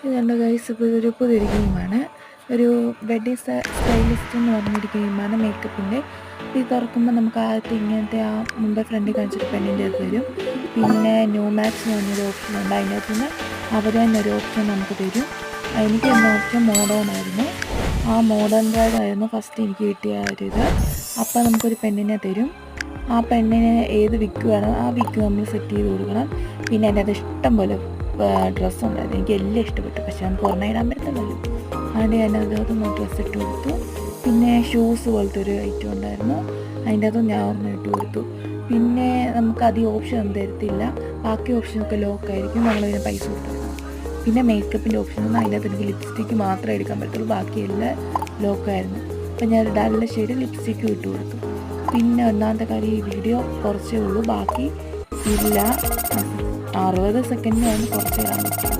ഇതുണ്ട് ഗൈസ്. ഇപ്പോൾ ഇതൊരു പുതിയൊരു ഗെയിമാണ്. ഒരു വെഡ്ഡിങ് സ്റ്റൈലിസ്റ്റ് എന്ന് പറഞ്ഞൊരു ഗെയിമാണ് മേക്കപ്പിൻ്റെ. ഇത് തുറക്കുമ്പോൾ നമുക്ക് ആദ്യത്തെ ഇങ്ങനത്തെ ആ മുമ്പേ ഫ്രണ്ടിൽ കാണിച്ചൊരു പെണ്ണിൻ്റെ ഇത് തരും. പിന്നെ ന്യൂ മാക്സ് എന്ന് പറഞ്ഞൊരു ഓപ്ഷൻ ഉണ്ട്. അതിനകത്ത് നിന്ന് അവർ തന്നെ ഒരു ഓപ്ഷൻ നമുക്ക് തരും. എനിക്ക് തന്ന ഓപ്ഷൻ മോഡേൺ ആയിരുന്നു. ആ മോഡേൺ ബ്രൈഡായിരുന്നു ഫസ്റ്റ് എനിക്ക് കിട്ടിയ ഒരു ഇത്. അപ്പോൾ നമുക്കൊരു പെണ്ണിനെ തരും. ആ പെണ്ണിന് ഏത് വിക്ക് വേണം ആ വിക്ക് നമ്മൾ സെറ്റ് ചെയ്ത് കൊടുക്കണം. പിന്നെ എൻ്റെ അത് ഇഷ്ടം പോലെ ഡ്രസ്സുണ്ടായിരുന്നു. എനിക്ക് എല്ലാം ഇഷ്ടപ്പെട്ടു. പക്ഷെ നമുക്ക് ഒരെണ്ണം ഇടാൻ പറ്റുന്നല്ലോ. അതുകൊണ്ട് ഞാൻ അതിനകത്ത് ഡ്രസ്സ് ഇട്ട് കൊടുത്തു. പിന്നെ ഷൂസ് പോലത്തെ ഒരു ഐറ്റം ഉണ്ടായിരുന്നു. അതിൻ്റെ അകത്ത് ഞാൻ ഒരെണ്ണം ഇട്ട് കൊടുത്തു. പിന്നെ നമുക്ക് അധികം ഓപ്ഷൻ ഒന്നും തരത്തില്ല. ബാക്കി ഓപ്ഷനൊക്കെ ലോക്കായിരിക്കും. നമ്മളതിന് പൈസ കൊടുക്കണം. പിന്നെ മേക്കപ്പിൻ്റെ ഓപ്ഷൻ ഒന്നും അതിൻ്റെ അകത്ത് എനിക്ക് ലിപ്സ്റ്റിക്ക് മാത്രമേ എടുക്കാൻ പറ്റുള്ളൂ. ബാക്കിയെല്ലാം ലോക്കായിരുന്നു. അപ്പം ഞാൻ ഒരു ഡല്ല ഷെയ്ഡ് ലിപ്സ്റ്റിക്കും ഇട്ട് കൊടുത്തു. പിന്നെ ഒന്നാമത്തെ കാര്യം ഈ വീഡിയോ കുറച്ചേ ഉള്ളൂ, ബാക്കി ഇല്ല. 60 സെക്കൻഡിനാണ് കുറച്ച് ഇടാൻ പറ്റും.